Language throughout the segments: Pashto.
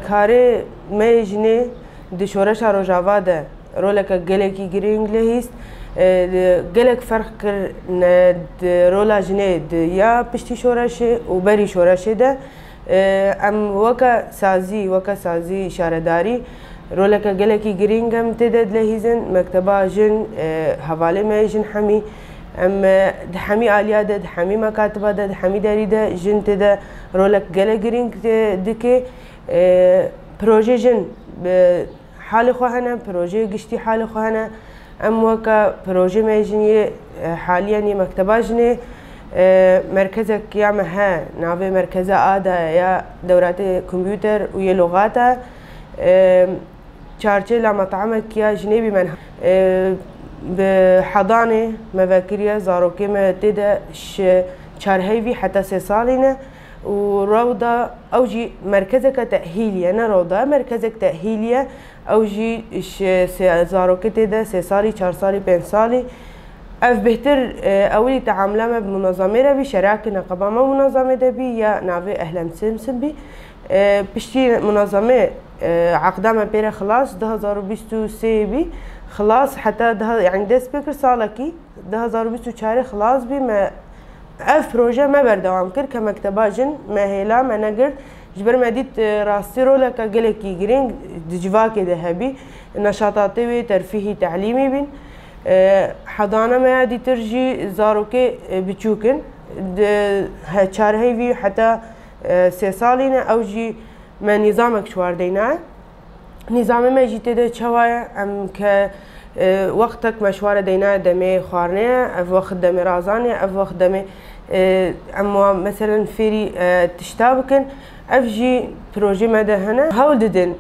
کاری می‌جنی دشورش روجاوا ده رولک گلکی گرینگ لهیست گلک فرق کرد رولا جنی یا پشتی شورشه و بری شورشه ده ام وکا سازی شارداری رولک گلکی گرینگ هم تدد لهیزن مکتبا جن حواله می‌جن حمی ام حمی آلیا ده حمی مکاتبا ده حمی داری ده جن تده رولک گل گرینگ دکه پروژه جن حال خواهنه پروژه گشتی حال خواهنه ام وکا پروژه می‌جنی حالیاً مکتبا جنه مرکز کیام ها ناوی مرکز آدا یا دورات کمپیوتر و یه لغات چارچه لمطعمه کیا جنبی من به حضانه مفکریه زاروکی متده چارهایی حتی 3 سالینه و روضة أوجي مركزك تأهيلية أنا روضة مركزك تأهيلية أوجي زاروكتي ده 3 سالي 4 سالي 5 سالي أف بهتر أولي تعاملنا بمنظمة ربي شراكة نقابة ما منظمة دبي يا نافي أهلا مسمسم بي بشتي منظمة عقدها ما بيرا خلاص 2023 بي خلاص حتى ده يعني ده سبيكر سالكي 2024 خلاص بي ما اف پروژه ما بردوام کرد که مکتبا جن مهلا منگر جبر مدید راستی رولا که گلکی گرینگ دجواکی ده هبی نشاطاتی و ترفیهی تعلیمی بین حضانه ما دی ترجی زاروکی بچوکن چارهی وی حتی 3 سالینه او جی ما نظامک شوار دینه نظام ما جیته ده چوایا ام که وقتك مشوار دينا دمي خارنية أف وقت دمي رازانية أف وقت دمي أما مثلا فيري تشتابكن أف جي بروجي مدى هنا هول ددن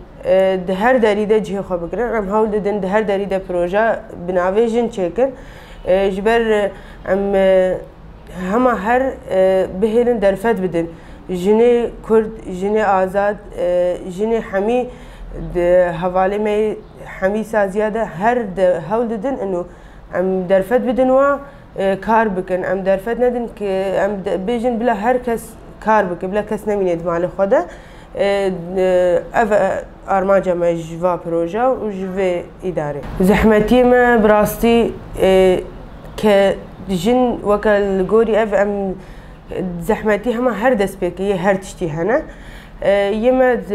دهر داريدا جهي خو بكرن أم هول ددن دهر داريدا بروجا بناوي جن چيكن جبر أم هما هر بهيرن درفت بدن جني كرد جني آزاد جني حمي حوالی می حمی سازیاده هر هول ددن انو ام درفت بدن و کار بکن ام درفت ندن که ام بیجن بلا هر کس کار بکن بلا کس نمینید مال خوده اف ارماجه ما جوا پروژه و جوا اداره زحمتی ما براستی که جن وکل گوری اف ام زحمتی همه هر دست بکی هر تشتی هنه يمد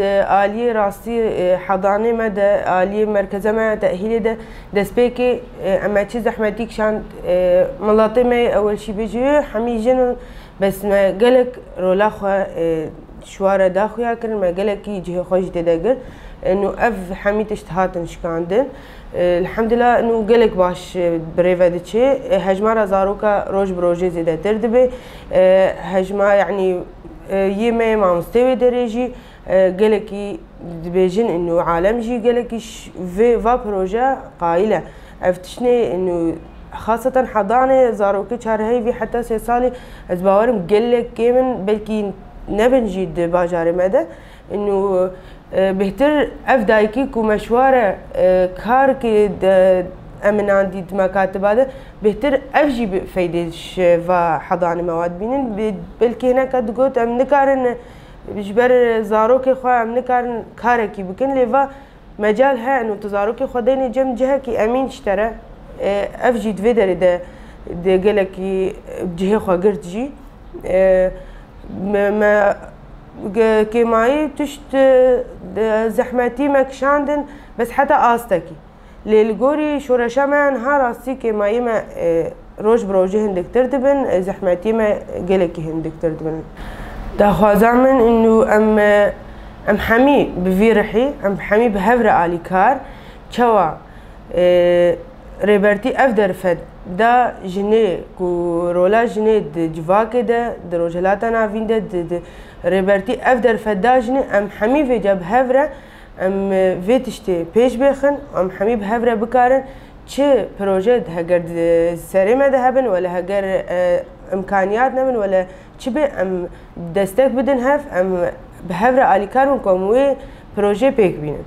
آلية راسي حضانة مد آلية مركزة ما تأهيل ده دسبيكي أما تشي زحمتيك شان ملاطي ما أول شي بيجي حمي جن بس ما قالك رولا خوا شوارع داخو ياكل ما قالك يجي خوش تدقر إنه أف حمي تشتهات نشكاندن الحمد لله إنه قالك باش بريفا دتشي هجمة زاروكا روج بروجي زيادة تردبي هجمة يعني يمه مع مستوى درجي قالكي بيجن انه عالم جي قالكي في بروجا قايله افتشني انه خاصة حضانة زاروكي شهرهي في حتى 3 سالي از باورم قالك كيمن بلكي نبنجي باجاري مدى انه بهتر افدايكي كمشوار كاركي امن عندي مكاتب هذا بهتر افجي بفايدش و حضانه مواد بينن بلكي هناك تقول ام نكارن بجبر زاروكي خو ام نكارن كاركي بكن ليفا مجال ها انه تزاروكي خديني جم جهه كي امين اشترى افجي تفيدر ده قالكي جهه خو قرت جي ما كيماي تشت زحمتي مكشاندن بس حتى آستكي للجوري شورشة ما نهار راسي كما يما روج بروجي هندك تردبن زحمتي ما جلكي هندك تردبن دا خوازعمن انه ام حمي بفيرحي ام حمي بهفر آلي كار چوا ريبرتي افدر فد دا جني كو رولا جني جواكي دا روجلاتا نافين دا ريبرتي افدر فد دا جني ام حمي في جاب هفره ام ویتشتی پیش بخن ام حمی به هفره بکارن چه پروژه هگر سری مده هبن ولا هگر امکانیات نبن ولا چه به ام دستک بدن هف ام به هفره آلی کارون کموی پروژه پیک بینن